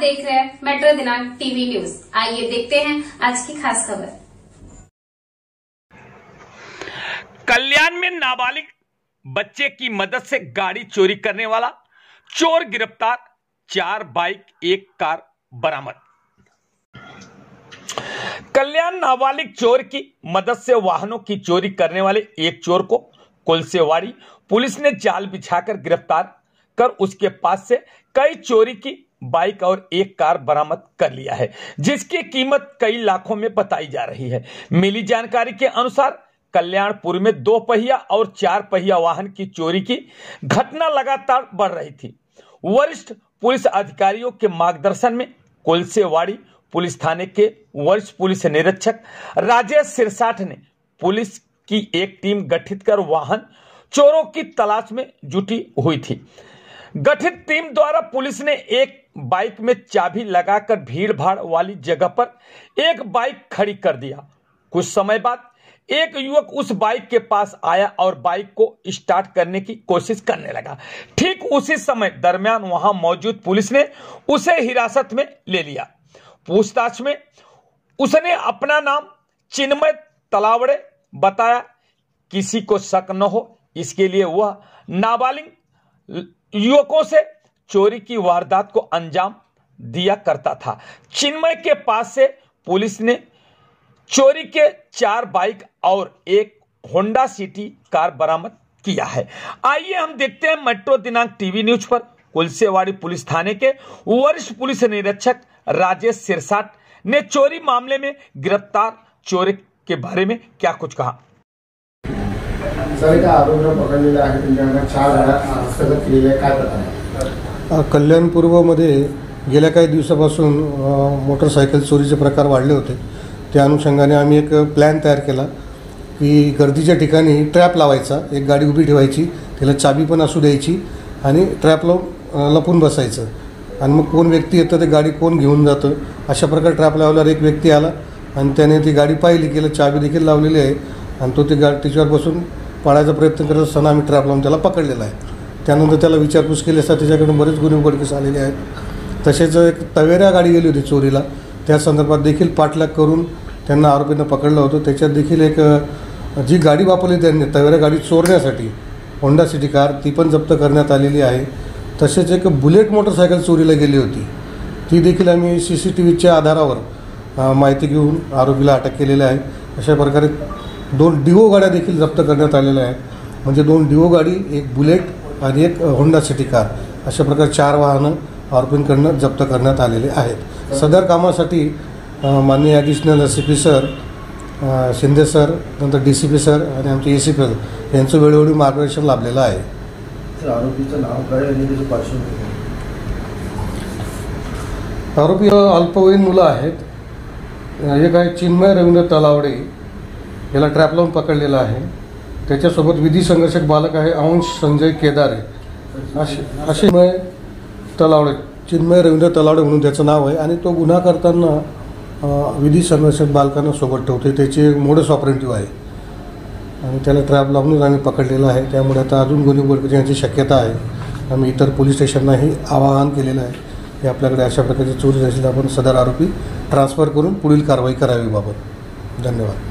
देख रहे हैं मेट्रो दिनांक टीवी न्यूज। आइए देखते हैं आज की खास खबर। कल्याण में नाबालिग बच्चे की मदद से गाड़ी चोरी करने वाला चोर गिरफ्तार, 4 बाइक 1 कार बरामद। कल्याण नाबालिग चोर की मदद से वाहनों की चोरी करने वाले एक चोर को कुलसेवाड़ी पुलिस ने जाल बिछाकर गिरफ्तार कर उसके पास से कई चोरी की बाइक और 1 कार बरामद कर लिया है, जिसकी कीमत कई लाखों में बताई जा रही है। मिली जानकारी के अनुसार कल्याणपुर में 2 पहिया और 4 पहिया वाहन की चोरी की घटना लगातार बढ़ रही थी। वरिष्ठ पुलिस अधिकारियों के मार्गदर्शन में कुलसेवाड़ी पुलिस थाने के वरिष्ठ पुलिस निरीक्षक राजेश सिरसाठ ने पुलिस की एक टीम गठित कर वाहन चोरों की तलाश में जुटी हुई थी। गठित टीम द्वारा पुलिस ने एक बाइक में चाबी लगाकर भीड़ भाड़ वाली जगह पर एक बाइक खड़ी कर दिया। कुछ समय बाद एक युवक उस बाइक के पास आया और बाइक को स्टार्ट करने की कोशिश करने लगा। ठीक उसी समय दरमियान वहां मौजूद पुलिस ने उसे हिरासत में ले लिया। पूछताछ में उसने अपना नाम चिन्मय तलावड़े बताया। किसी को शक न हो इसके लिए वह नाबालिग युवकों से चोरी की वारदात को अंजाम दिया करता था। चिन्मय के पास से पुलिस ने चोरी के 4 बाइक और 1 होंडा सिटी कार बरामद किया है। आइए हम देखते हैं मेट्रो दिनांक टीवी न्यूज पर कुलसेवाड़ी पुलिस थाने के वरिष्ठ पुलिस निरीक्षक राजेश सिरसाठ ने चोरी मामले में गिरफ्तार चोर के बारे में क्या कुछ कहा। कल्याणपूर्वमध्ये गेल्या काही दिवसापासून मोटरसायकल चोरीचे प्रकार वाढले होते। त्या अनुषंगाने आम्ही एक प्लॅन तयार केला की गर्दीच्या ठिकाणी ट्रॅप लावायचा, एक गाडी उभी ठेवायची, त्याला चाबी पण असू द्यायची आणि ट्रॅप लपून बसायचं आणि मग कोण व्यक्ती येतं ते गाडी कोण घेऊन जातं अशा प्रकारे ट्रॅप लावल्यावर एक व्यक्ती आला आणि त्याने ती गाडी पाहिली, की चाबी देखील लावलेली आहे आणि तो ती गाडी त्याच्यावर बसून पळायचा प्रयत्न करत असताना आम्ही ट्रॅप लावून त्याला पकडलेला आहे। त्यानंतर त्याला विचारपूस केली असता त्याच्याकडून बरेच गुन्हे उघडकीस आलेले आहेत। तसेच एक तवेरा गाडी गेली होती चोरीला, त्या संदर्भात देखील पाठलाग करून त्यांना आरोपींना पकडलं होतं। त्याच्यात देखील एक जी गाडी वापरली त्यांनी तवेरा गाडी चोरण्यासाठी होंडा सिटी कार ती पण जप्त करण्यात आलेली आहे। तसेच एक बुलेट मोटरसायकल चोरीला गेली होती, ती देखील आम्ही CCTVच्या आधारावर माहिती घेऊन आरोपीला अटक केलेली आहे। अशा प्रकारे 2 डिओ गाड्या देखील जप्त करण्यात आलेल्या आहेत, म्हणजे 2 डिओ गाडी, एक बुलेट आणि एक होंडा सिटी कार अशा प्रकारे 4 वाहनं आरोपींकडून जप्त करण्यात आलेले आहेत। सदर कामासाठी माननीय additional CP sir, Shinde sir, नंतर DCP सर आणि आमचे ACP यांचं वेळोवेळी मार्गदर्शन लाभलेलं आहे। आरोपीचं नाव काय आणि त्याची पार्श्वभूमी? आरोपी अल्पवयीन मुलं आहेत। एक आहे चिन्मय रवींद्र तलावडे, याला ट्रॅप लावून पकडलेला आहे। त्याच्यासोबत विधी संघर्षक बालक आहे अंश संजय केदारे, असे चिन्मय रवींद्र तलावडे म्हणून त्याचं नाव आहे आणि तो गुन्हा करताना विधी संघर्षक बालकांना सोबत ठेवते, त्याची मोडस ऑपरेटिव्ह आहे आणि त्याला ट्रॅप लावूनच आम्ही पकडलेलं आहे। त्यामुळे आता अजून गुन्हे उघडकीस येण्याची शक्यता आहे। आम्ही इतर पोलीस स्टेशनलाही आवाहन केलेलं आहे की आपल्याकडे अशा प्रकारची चोरी झाली आपण सदर आरोपी ट्रान्सफर करून पुढील कारवाई करावी बाबत। धन्यवाद।